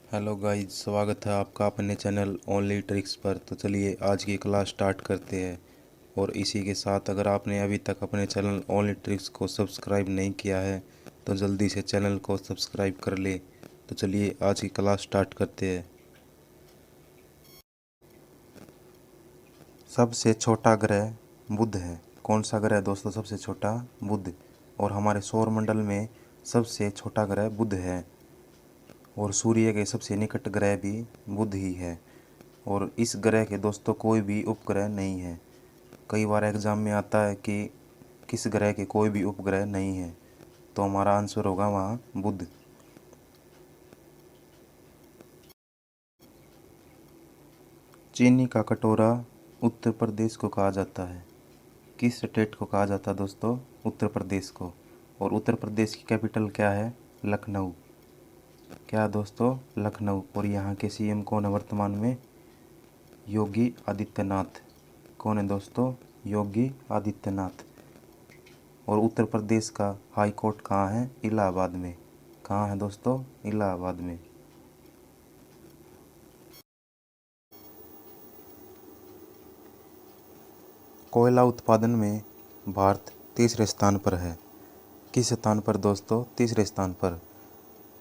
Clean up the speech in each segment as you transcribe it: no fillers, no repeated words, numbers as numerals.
Hello guys, स्वागत है आपका अपने चैनल ओनली ट्रिक्स पर। तो चलिए आज की क्लास स्टार्ट करते हैं। और इसी के साथ अगर आपने अभी तक अपने चैनल ओनली ट्रिक्स को सब्सक्राइब नहीं किया है तो जल्दी से चैनल को सब्सक्राइब कर ले। तो चलिए आज की क्लास स्टार्ट करते हैं। सबसे छोटा ग्रह बुध है। कौन सा ग्रह दोस्तों सबसे छोटा? बुध। और हमारे सौर मंडल में सबसे छोटा ग्रह बुध है। और सूर्य के सबसे निकट ग्रह भी बुध ही है। और इस ग्रह के दोस्तों कोई भी उपग्रह नहीं है। कई बार एग्जाम में आता है कि किस ग्रह के कोई भी उपग्रह नहीं है, तो हमारा आंसर होगा वहाँ बुध। चीनी का कटोरा उत्तर प्रदेश को कहा जाता है। किस स्टेट को कहा जाता है दोस्तों? उत्तर प्रदेश को। और उत्तर प्रदेश की कैपिटल क्या है? लखनऊ। क्या दोस्तों? लखनऊ। और यहाँ के सीएम कौन है वर्तमान में? योगी आदित्यनाथ। कौन है दोस्तों? योगी आदित्यनाथ। और उत्तर प्रदेश का हाई कोर्ट कहाँ है? इलाहाबाद में। कहाँ है दोस्तों? इलाहाबाद में। कोयला उत्पादन में भारत तीसरे स्थान पर है। किस स्थान पर दोस्तों? तीसरे स्थान पर।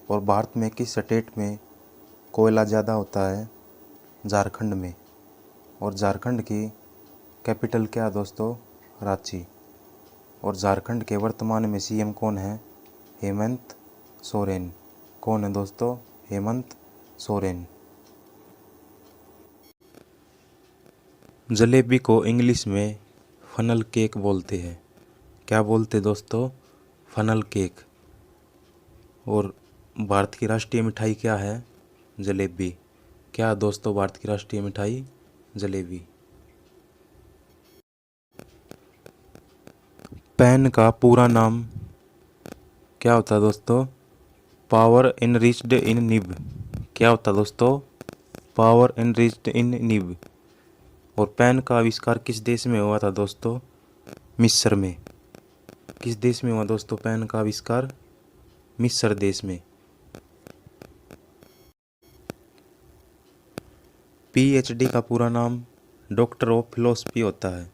और भारत में किस स्टेट में कोयला ज़्यादा होता है? झारखंड में। और झारखंड की कैपिटल क्या है दोस्तों? रांची। और झारखंड के वर्तमान में सीएम कौन है? हेमंत सोरेन। कौन है दोस्तों? हेमंत सोरेन। जलेबी को इंग्लिश में फनल केक बोलते हैं। क्या बोलते दोस्तों? Funnel cake. और भारत की राष्ट्रीय मिठाई क्या है? जलेबी। क्या दोस्तों भारत की राष्ट्रीय मिठाई? जलेबी। पेन का पूरा नाम क्या होता है दोस्तों? पावर एनरिच्ड इन निब। क्या होता है दोस्तों? पावर एनरिच्ड इन निब। और पेन का आविष्कार किस देश में हुआ था दोस्तों? मिस्र में। किस देश में हुआ दोस्तों पेन का आविष्कार? मिस्र देश में। पीएचडी का पूरा नाम डॉक्टर ऑफ फिलोसफी होता है।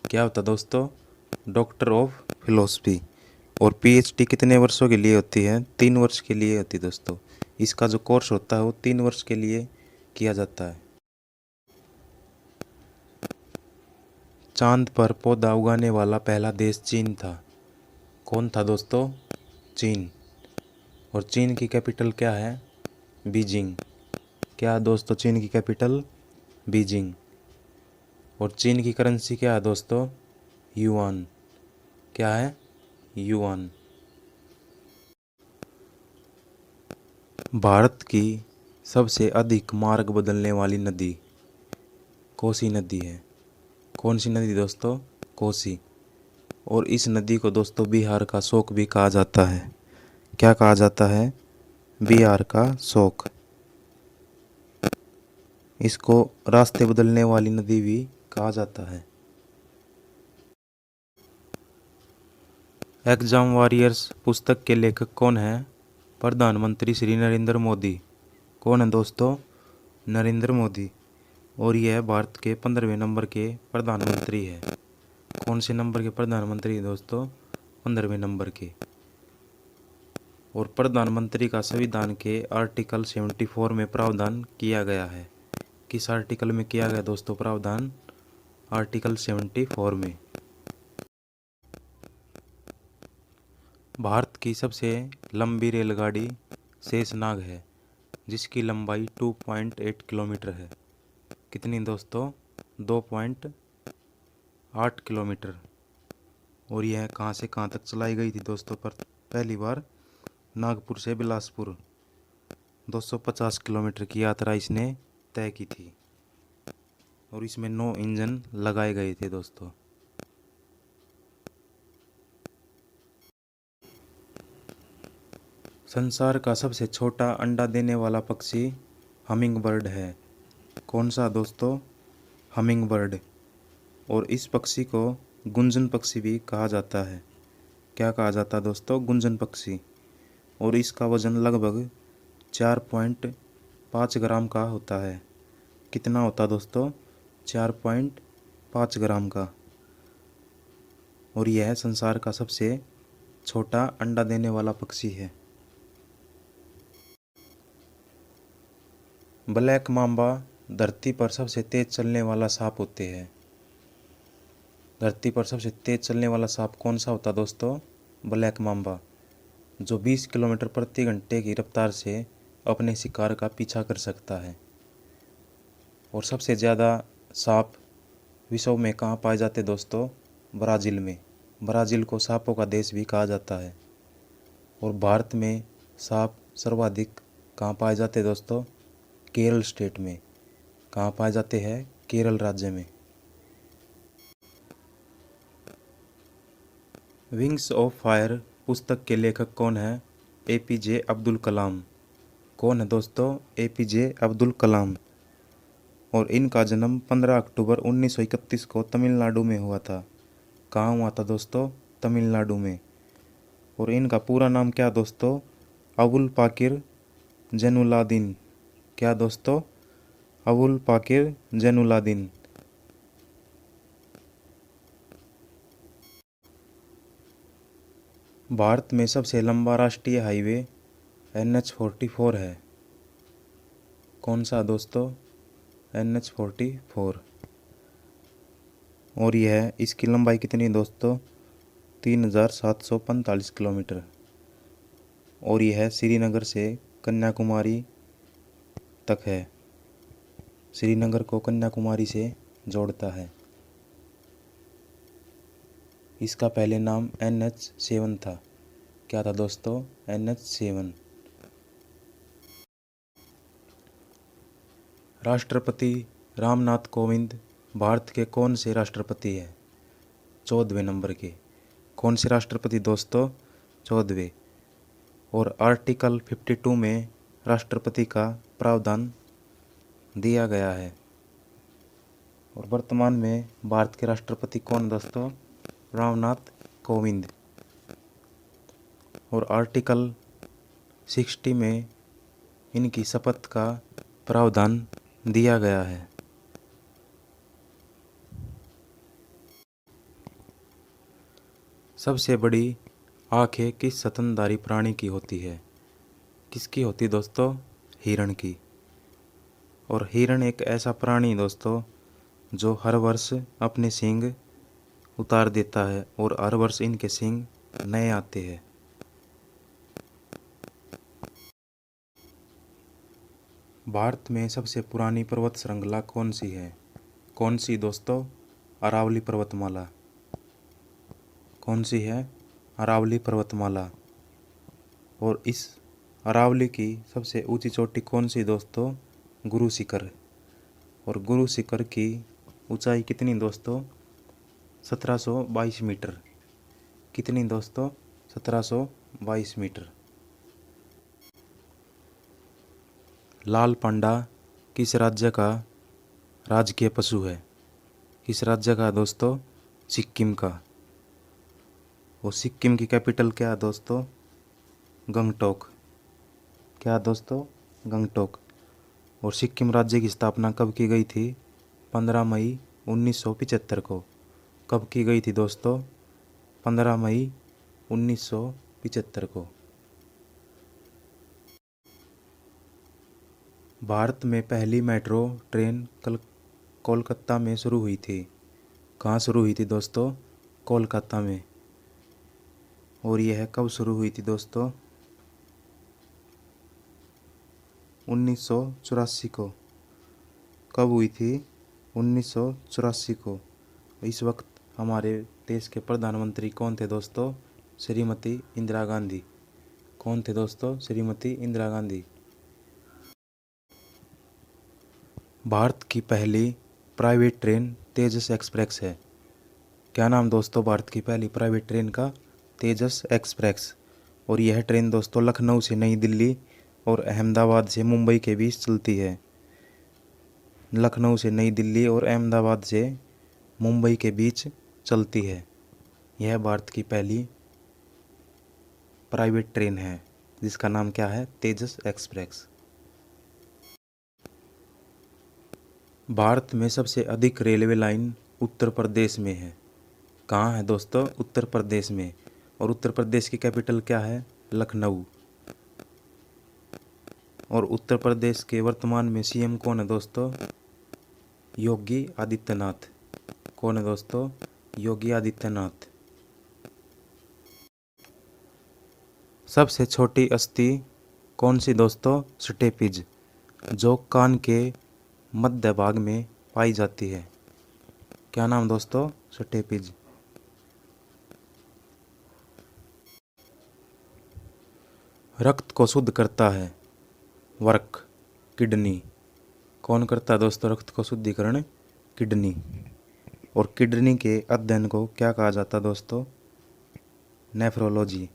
क्या होता है दोस्तों? Doctor of philosophy. और पीएचडी कितने वर्षों के लिए होती है? 3 वर्ष के लिए होती है दोस्तों। इसका जो कोर्स होता है वो 3 वर्ष के लिए किया जाता है। चांद पर पौधा उगाने वाला पहला देश चीन था। कौन था दोस्तों? चीन। और चीन की कैपिटल क्या है? बीजिंग। क्या दोस्तों चीन की कैपिटल? बीजिंग। और चीन की करेंसी क्या है दोस्तों? युआन। क्या है? युआन। भारत की सबसे अधिक मार्ग बदलने वाली नदी कोसी नदी है। कौन सी नदी दोस्तों? कोसी। और इस नदी को दोस्तों बिहार का शोक भी कहा जाता है। क्या कहा जाता है? बिहार का शोक। इसको रास्ते बदलने वाली नदी भी कहा जाता है। एग्जाम वॉरियर्स पुस्तक के लेखक कौन है? प्रधानमंत्री श्री नरेंद्र मोदी। कौन है दोस्तों? नरेंद्र मोदी। और यह भारत के 15वें नंबर के प्रधानमंत्री है। कौन से नंबर के प्रधानमंत्री है दोस्तों? 15वें नंबर के। और प्रधानमंत्री का संविधान के आर्टिकल 74 में प्रावधान किया गया है। किस आर्टिकल में किया गया दोस्तों प्रावधान? आर्टिकल 74 में। भारत की सबसे लंबी रेलगाड़ी शेषनाग है, जिसकी लंबाई 2.8 किलोमीटर है। कितनी दोस्तों? 2.8 किलोमीटर। और यह कहाँ से कहाँ तक चलाई गई थी दोस्तों? पर पहली बार नागपुर से बिलासपुर 250 किलोमीटर की यात्रा इसने तय की थी। और इसमें 9 इंजन लगाए गए थे दोस्तों। संसार का सबसे छोटा अंडा देने वाला पक्षी हमिंग बर्ड है। कौन सा दोस्तों? Humming bird. और इस पक्षी को गुंजन पक्षी भी कहा जाता है। क्या कहा जाता है दोस्तों? गुंजन पक्षी। और इसका वजन लगभग 4.2 5 ग्राम का होता है। कितना होता है दोस्तों? 4.5 ग्राम का। और यह संसार का सबसे छोटा अंडा देने वाला पक्षी है। ब्लैक माम्बा धरती पर सबसे तेज चलने वाला सांप होते हैं। धरती पर सबसे तेज चलने वाला सांप कौन सा होता दोस्तों? ब्लैक माम्बा, जो 20 किलोमीटर प्रति घंटे की रफ्तार से अपने शिकार का पीछा कर सकता है। और सबसे ज़्यादा सांप विश्व में कहाँ पाए जाते दोस्तों? ब्राज़ील में। ब्राज़ील को सांपों का देश भी कहा जाता है। और भारत में सांप सर्वाधिक कहाँ पाए जाते दोस्तों? केरल स्टेट में। कहाँ पाए जाते हैं? केरल राज्य में। विंग्स ऑफ फायर पुस्तक के लेखक कौन है? APJ अब्दुल कलाम। कौन है दोस्तों? APJ अब्दुल कलाम। और इनका जन्म 15 अक्टूबर 1931 को तमिलनाडु में हुआ था। कहाँ हुआ था दोस्तों? तमिलनाडु में। और इनका पूरा नाम क्या दोस्तों? अबुल पाकिर जैनुलाब्दीन। क्या दोस्तों? अबुल पाकिर जैनुलाब्दीन। भारत में सबसे लंबा राष्ट्रीय हाईवे NH44 है। कौन सा दोस्तों? NH44। और यह इसकी लंबाई कितनी दोस्तों? 3745 किलोमीटर। और यह श्रीनगर से कन्याकुमारी तक है। श्रीनगर को कन्याकुमारी से जोड़ता है। इसका पहले नाम NH7 था। क्या था दोस्तों? NH7। राष्ट्रपति रामनाथ कोविंद भारत के कौन से राष्ट्रपति हैं? 14वें नंबर के। कौन से राष्ट्रपति दोस्तों? 14वें। और आर्टिकल 52 में राष्ट्रपति का प्रावधान दिया गया है। और वर्तमान में भारत के राष्ट्रपति कौन दोस्तों? रामनाथ कोविंद। और आर्टिकल 60 में इनकी शपथ का प्रावधान दिया गया है। सबसे बड़ी आँखें किस स्तनधारी प्राणी की होती है? किसकी होती दोस्तों? हिरण की। और हिरण एक ऐसा प्राणी दोस्तों जो हर वर्ष अपने सींग उतार देता है और हर वर्ष इनके सींग नए आते हैं। भारत में सबसे पुरानी पर्वत श्रृंखला कौन सी है? कौन सी दोस्तों? अरावली पर्वतमाला। कौन सी है? अरावली पर्वतमाला। और इस अरावली की सबसे ऊंची चोटी कौन सी दोस्तों? गुरु शिखर। और गुरु शिखर की ऊंचाई कितनी दोस्तों? 1722 मीटर। कितनी दोस्तों? 1722 मीटर। लाल पांडा किस राज्य का राजकीय पशु है? किस राज्य का दोस्तों? सिक्किम का। और सिक्किम की कैपिटल क्या है दोस्तों? गंगटोक। क्या दोस्तों? गंगटोक। और सिक्किम राज्य की स्थापना कब की गई थी? 15 मई 1975 को। कब की गई थी दोस्तों? 15 मई 1975 को। भारत में पहली मेट्रो ट्रेन कोलकाता में शुरू हुई थी। कहाँ शुरू हुई थी दोस्तों? कोलकाता में। और यह कब शुरू हुई थी दोस्तों? 1984 को। कब हुई थी? 1984 को। इस वक्त हमारे देश के प्रधानमंत्री कौन थे दोस्तों? श्रीमती इंदिरा गांधी। कौन थे दोस्तों? श्रीमती इंदिरा गांधी। भारत की पहली प्राइवेट ट्रेन तेजस एक्सप्रेस है। क्या नाम दोस्तों भारत की पहली प्राइवेट ट्रेन का? तेजस एक्सप्रेस। और यह ट्रेन दोस्तों लखनऊ से नई दिल्ली और अहमदाबाद से मुंबई के बीच चलती है। लखनऊ से नई दिल्ली और अहमदाबाद से मुंबई के बीच चलती है। यह भारत की पहली प्राइवेट ट्रेन है जिसका नाम क्या है? तेजस एक्सप्रेस। भारत में सबसे अधिक रेलवे लाइन उत्तर प्रदेश में है। कहाँ है दोस्तों? उत्तर प्रदेश में। और उत्तर प्रदेश की कैपिटल क्या है? लखनऊ। और उत्तर प्रदेश के वर्तमान में सीएम कौन है दोस्तों? योगी आदित्यनाथ। कौन है दोस्तों? योगी आदित्यनाथ। सबसे छोटी अस्थि कौन सी दोस्तों? स्टेपिज, जो कान के मध्य भाग में पाई जाती है। क्या नाम दोस्तों? स्टेपिज। रक्त को शुद्ध करता है वर्क, किडनी। कौन करता है दोस्तों रक्त को शुद्धिकरण? किडनी। और किडनी के अध्ययन को क्या कहा जाता है दोस्तों? नेफ्रोलॉजी।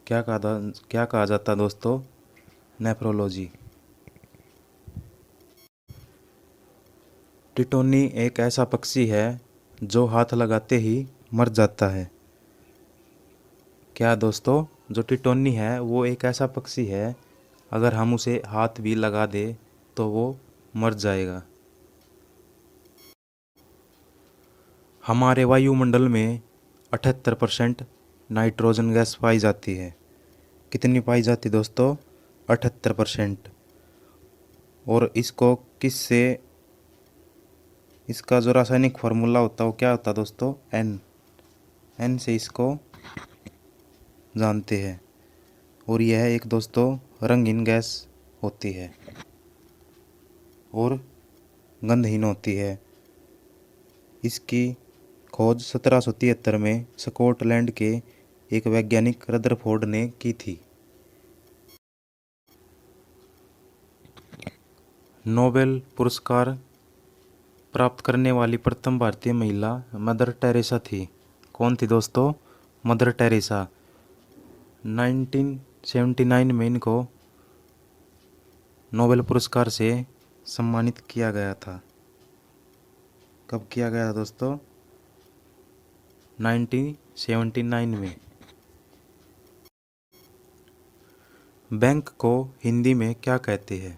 क्या कहा जाता है दोस्तों? नेफ्रोलॉजी। टिटोनी एक ऐसा पक्षी है जो हाथ लगाते ही मर जाता है। क्या दोस्तों? जो टिटोनी है वो एक ऐसा पक्षी है, अगर हम उसे हाथ भी लगा दे तो वो मर जाएगा। हमारे वायुमंडल में 78% नाइट्रोजन गैस पाई जाती है। कितनी पाई जाती दोस्तों? 78%। और इसका जो रासायनिक फार्मूला होता है वो क्या होता है दोस्तों? एन से इसको जानते हैं। और यह एक दोस्तों रंगीन गैस होती है और गंधहीन होती है। इसकी खोज 1773 में स्कॉटलैंड के एक वैज्ञानिक रदरफोर्ड ने की थी। नोबेल पुरस्कार प्राप्त करने वाली प्रथम भारतीय महिला मदर टेरेसा थी। कौन थी दोस्तों? Mother Teresa. 1979 में इनको नोबेल पुरस्कार से सम्मानित किया गया था। कब किया गया था दोस्तों? 1979 में। बैंक को हिंदी में क्या कहते हैं?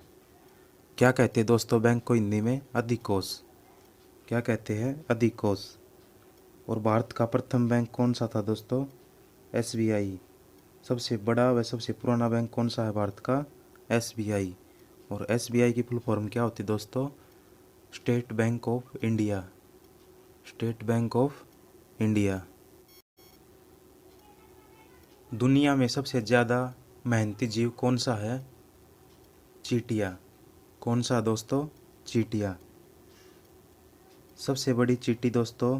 क्या कहते हैं दोस्तों बैंक को हिंदी में? अधिकोष। क्या कहते हैं? अधिकोष। और भारत का प्रथम बैंक कौन सा था दोस्तों? एसबीआई। सबसे बड़ा व सबसे पुराना बैंक कौन सा है भारत का? एसबीआई। और एसबीआई की फुल फॉर्म क्या होती है दोस्तों? State bank of India. State bank of India. दुनिया में सबसे ज़्यादा मेहनती जीव कौन सा है? चींटियाँ। कौन सा दोस्तों? चींटियाँ। सबसे बड़ी चींटी दोस्तों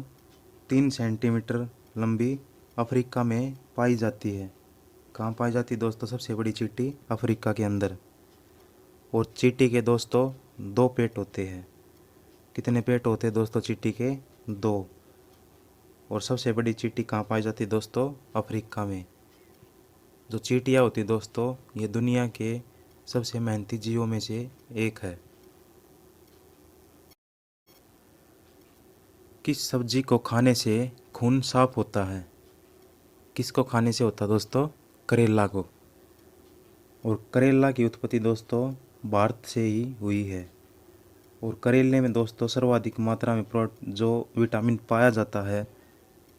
3 सेंटीमीटर लंबी अफ्रीका में पाई जाती है। कहाँ पाई जाती है दोस्तों सबसे बड़ी चींटी? अफ्रीका के अंदर। और चींटी के दोस्तों 2 पेट होते हैं। कितने पेट होते हैं दोस्तों चींटी के? 2। और सबसे बड़ी चींटी कहाँ पाई जाती है दोस्तों? अफ्रीका में। जो चींटियाँ होती है दोस्तों ये दुनिया के सबसे मेहनती जीवों में से एक है। किस सब्जी को खाने से खून साफ होता है? किसको खाने से होता है दोस्तों? करेला को। और करेला की उत्पत्ति दोस्तों भारत से ही हुई है। और करेले में दोस्तों सर्वाधिक मात्रा में जो विटामिन पाया जाता है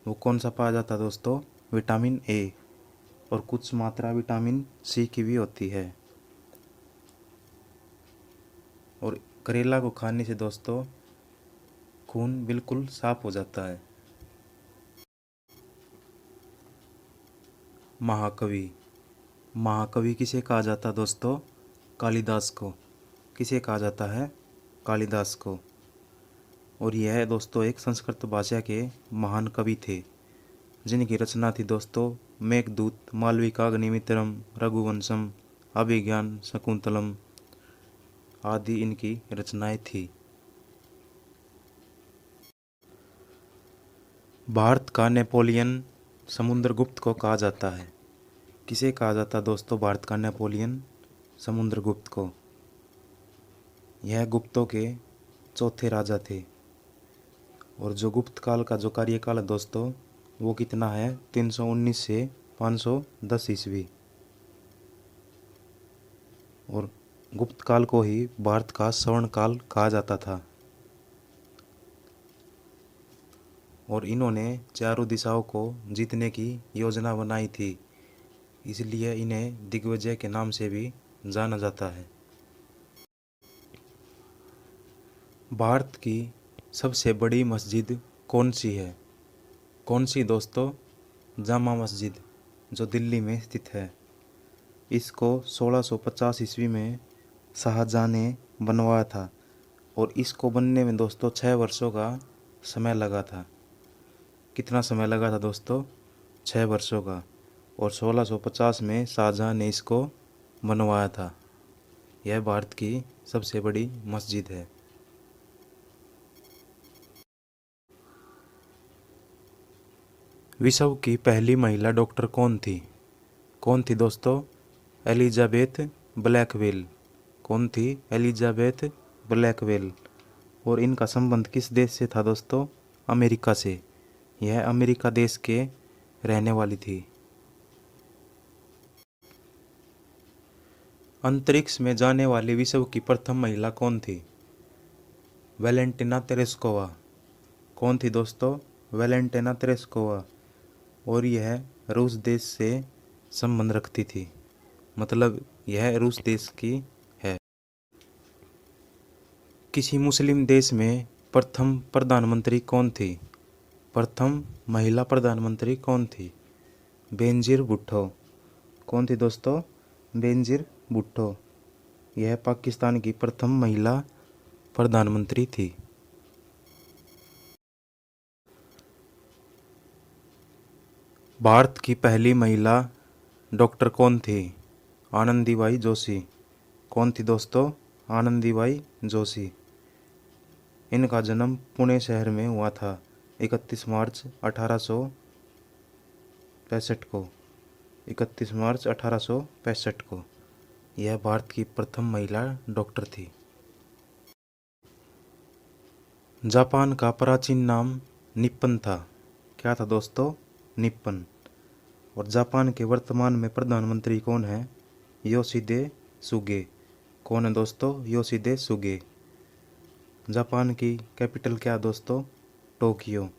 वो कौन सा पाया जाता है दोस्तों? Vitamin A. और कुछ मात्रा विटामिन सी की भी होती है। और करेला को खाने से दोस्तों खून बिल्कुल साफ हो जाता है। महाकवि। महाकवि किसे कहा जाता है दोस्तों? कालिदास को। किसे कहा जाता है? कालिदास को। और यह दोस्तों एक संस्कृत भाषा के महान कवि थे जिनकी रचना थी दोस्तों मेघदूत, मालविका अग्निमित्रम, रघुवंशम, अभिज्ञान शकुंतलम आदि इनकी रचनाएं थी। भारत का नेपोलियन समुद्रगुप्त को कहा जाता है। किसे कहा जाता है दोस्तों भारत का नेपोलियन समुद्रगुप्त को? यह गुप्तों के चौथे राजा थे। और जो गुप्त काल का जो कार्यकाल है दोस्तों वो कितना है? 319 से 510 ईस्वी। और गुप्त काल को ही भारत का स्वर्ण काल कहा जाता था। और इन्होंने चारों दिशाओं को जीतने की योजना बनाई थी, इसलिए इन्हें दिग्विजय के नाम से भी जाना जाता है। भारत की सबसे बड़ी मस्जिद कौन सी है? कौन सी दोस्तों? जामा मस्जिद, जो दिल्ली में स्थित है। इसको 1650 ईस्वी में शाहजहाँ ने बनवाया था और इसको बनने में दोस्तों 6 वर्षों का समय लगा था। कितना समय लगा था दोस्तों? 6 वर्षों का। और 1650 में शाहजहाँ ने इसको बनवाया था। यह भारत की सबसे बड़ी मस्जिद है। विश्व की पहली महिला डॉक्टर कौन थी? कौन थी दोस्तों? Elizabeth Blackwell. कौन थी? Elizabeth Blackwell. और इनका संबंध किस देश से था दोस्तों? अमेरिका से। यह अमेरिका देश के रहने वाली थी। अंतरिक्ष में जाने वाली विश्व की प्रथम महिला कौन थी? Valentina Tereshkova. कौन थी दोस्तों? Valentina Tereshkova. और यह रूस देश से संबंध रखती थी, मतलब यह रूस देश की है। किसी मुस्लिम देश में प्रथम प्रधानमंत्री कौन थी? प्रथम महिला प्रधानमंत्री कौन थी? बेनजीर भुट्टो। कौन थी दोस्तों? बेनजीर भुट्टो। यह पाकिस्तान की प्रथम महिला प्रधानमंत्री थी। भारत की पहली महिला डॉक्टर कौन थी? आनंदीबाई जोशी। कौन थी दोस्तों? आनंदीबाई जोशी। इनका जन्म पुणे शहर में हुआ था 31 मार्च 1865 को। 31 मार्च 1865 को। यह भारत की प्रथम महिला डॉक्टर थी। जापान का प्राचीन नाम निप्पन था। क्या था दोस्तों? निप्पन। और जापान के वर्तमान में प्रधानमंत्री कौन है? योशिहिदे सुगे। कौन है दोस्तों? योशिहिदे सुगे। जापान की कैपिटल क्या है दोस्तों? टोक्यो।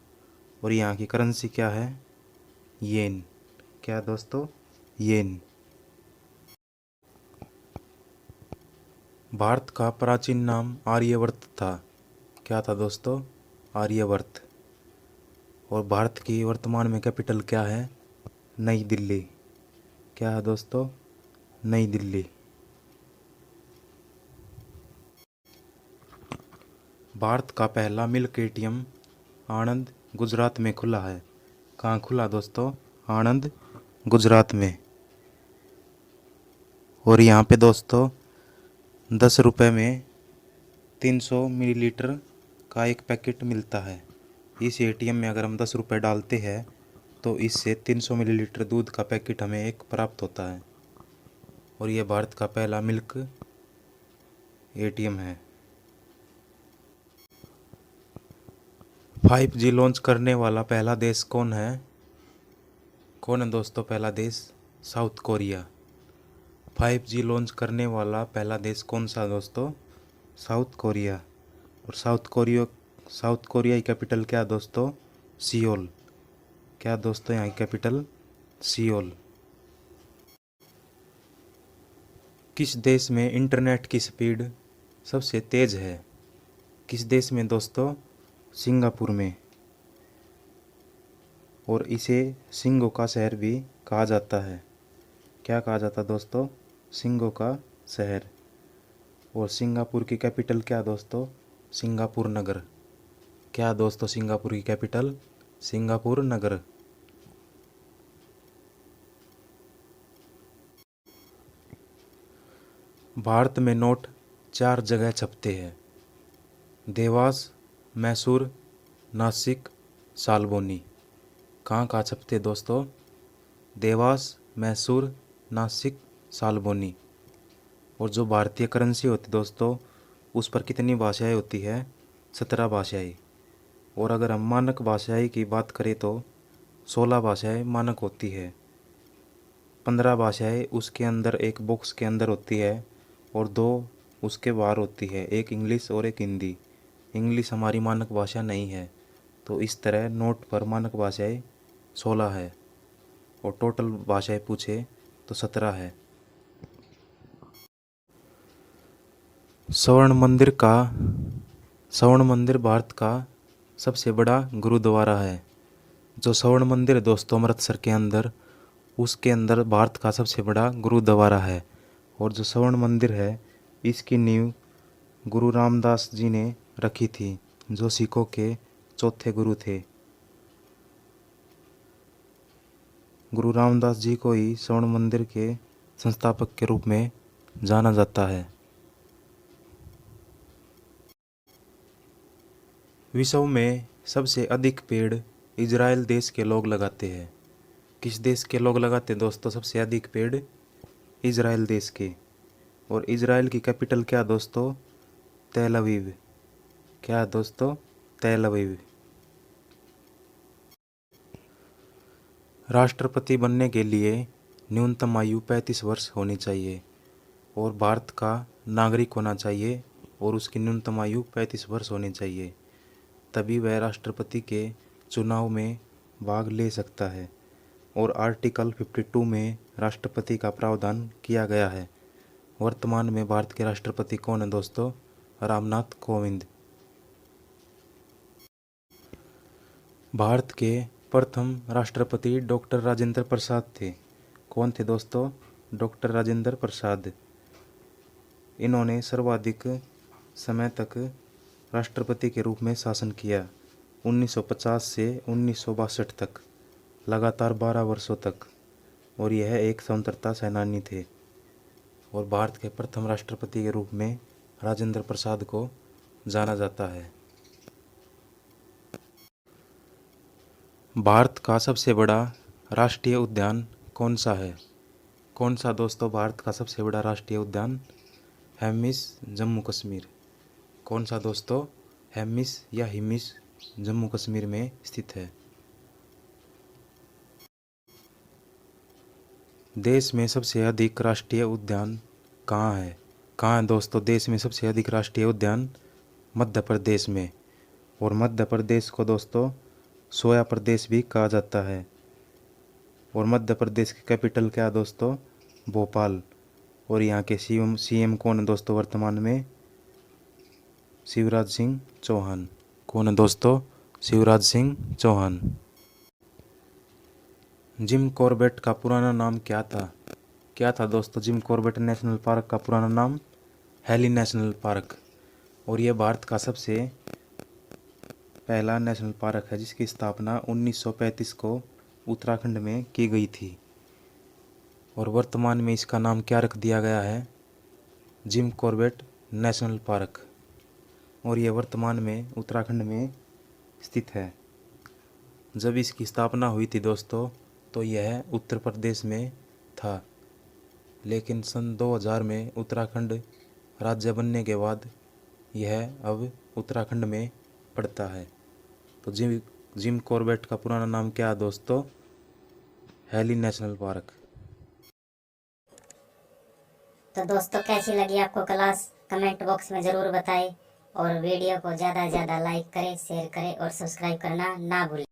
और यहाँ की करेंसी क्या है? येन। क्या है दोस्तों? येन। भारत का प्राचीन नाम आर्यवर्त था। क्या था दोस्तों? आर्यवर्त। और भारत की वर्तमान में कैपिटल क्या है? नई दिल्ली। क्या है दोस्तों? नई दिल्ली। भारत का पहला मिल्क एटीएम आनंद गुजरात में खुला है। कहाँ खुला दोस्तों? आनंद गुजरात में। और यहाँ पे दोस्तों 10 रुपये में 300 मिलीलीटर का एक पैकेट मिलता है। इस एटीएम में अगर हम 10 रुपये डालते हैं तो इससे 300 मिलीलीटर दूध का पैकेट हमें एक प्राप्त होता है। और यह भारत का पहला मिल्क एटीएम है। 5G लॉन्च करने वाला पहला देश कौन है? कौन है दोस्तों पहला देश? South Korea. 5G लॉन्च करने वाला पहला देश कौन सा दोस्तों? South Korea. और साउथ कोरिया की कैपिटल क्या दोस्तों? सियोल। क्या दोस्तों यहाँ की कैपिटल? सियोल। किस देश में इंटरनेट की स्पीड सबसे तेज़ है? किस देश में दोस्तों? सिंगापुर में। और इसे सिंगों का शहर भी कहा जाता है। क्या कहा जाता है दोस्तों? सिंगों का शहर। और सिंगापुर की कैपिटल क्या दोस्तों? सिंगापुर नगर। क्या दोस्तों सिंगापुर की कैपिटल? सिंगापुर नगर। भारत में नोट 4 जगह छपते हैं। देवास, मैसूर, नासिक, सालबोनी। कहाँ कहाँ छपते हैं दोस्तों? देवास, मैसूर, नासिक, सालबोनी। और जो भारतीय करेंसी होती दोस्तों, उस पर कितनी भाषाएं होती है? 17 भाषाएं। और अगर हम मानक भाषाएं की बात करें तो 16 भाषाएं मानक होती है। 15 भाषाएं उसके अंदर एक बॉक्स के अंदर होती है और 2 उसके बाहर होती है, एक इंग्लिश और एक हिंदी। इंग्लिश हमारी मानक भाषा नहीं है, तो इस तरह नोट पर मानक भाषाएं 16 है और टोटल भाषाएं पूछे तो 17 है। स्वर्ण मंदिर भारत का सबसे बड़ा गुरुद्वारा है। जो स्वर्ण मंदिर है दोस्तों अमृतसर के अंदर, उसके अंदर भारत का सबसे बड़ा गुरुद्वारा है। और जो स्वर्ण मंदिर है इसकी नींव गुरु रामदास जी ने रखी थी, जो सिखों के चौथे गुरु थे। गुरु रामदास जी को ही स्वर्ण मंदिर के संस्थापक के रूप में जाना जाता है। विश्व में सबसे अधिक पेड़ इजराइल देश के लोग लगाते हैं। किस देश के लोग लगाते हैं दोस्तों सबसे अधिक पेड़? इजराइल देश के। और इजराइल की कैपिटल क्या दोस्तों? तेल अवीव। क्या दोस्तों? तेल अवीव। राष्ट्रपति बनने के लिए न्यूनतम आयु 35 वर्ष होनी चाहिए और भारत का नागरिक होना चाहिए और उसकी न्यूनतम आयु 35 वर्ष होनी चाहिए, तभी वह राष्ट्रपति के चुनाव में भाग ले सकता है। और आर्टिकल 52 में राष्ट्रपति का प्रावधान किया गया है। वर्तमान में भारत के राष्ट्रपति कौन है दोस्तों? रामनाथ कोविंद। भारत के प्रथम राष्ट्रपति डॉक्टर राजेंद्र प्रसाद थे। कौन थे दोस्तों? डॉक्टर राजेंद्र प्रसाद। इन्होंने सर्वाधिक समय तक राष्ट्रपति के रूप में शासन किया, 1950 से 1962 तक, लगातार 12 वर्षों तक। और यह एक स्वतंत्रता सेनानी थे। और भारत के प्रथम राष्ट्रपति के रूप में राजेंद्र प्रसाद को जाना जाता है। भारत का सबसे बड़ा राष्ट्रीय उद्यान कौन सा है? कौन सा दोस्तों भारत का सबसे बड़ा राष्ट्रीय उद्यान? हेमिस, जम्मू कश्मीर। कौन सा दोस्तों? हेमिस या हिमिस, जम्मू कश्मीर में स्थित है। देश में सबसे अधिक राष्ट्रीय उद्यान कहाँ है? कहाँ है दोस्तों देश में सबसे अधिक राष्ट्रीय उद्यान? मध्य प्रदेश में। और मध्य प्रदेश को दोस्तों सोया प्रदेश भी कहा जाता है। और मध्य प्रदेश की कैपिटल क्या है दोस्तों? भोपाल। और यहाँ के सीएम कौन है दोस्तों वर्तमान में? शिवराज सिंह चौहान। कौन है दोस्तों? शिवराज सिंह चौहान। जिम कॉर्बेट का पुराना नाम क्या था? क्या था दोस्तों जिम कॉर्बेट नेशनल पार्क का पुराना नाम? Heli national park. और यह भारत का सबसे पहला नेशनल पार्क है जिसकी स्थापना 1935 को उत्तराखंड में की गई थी। और वर्तमान में इसका नाम क्या रख दिया गया है? Jim Corbett national park. और यह वर्तमान में उत्तराखंड में स्थित है। जब इसकी स्थापना हुई थी दोस्तों तो यह उत्तर प्रदेश में था, लेकिन सन 2000 में उत्तराखंड राज्य बनने के बाद यह अब उत्तराखंड में पड़ता है। तो जिम कॉर्बेट का पुराना नाम क्या है दोस्तों? Heli national park. तो दोस्तों कैसी लगी आपको क्लास? कमेंट बॉक्स में ज़रूर बताएं और वीडियो को ज़्यादा से ज़्यादा लाइक करें, शेयर करें और सब्सक्राइब करना ना भूलें।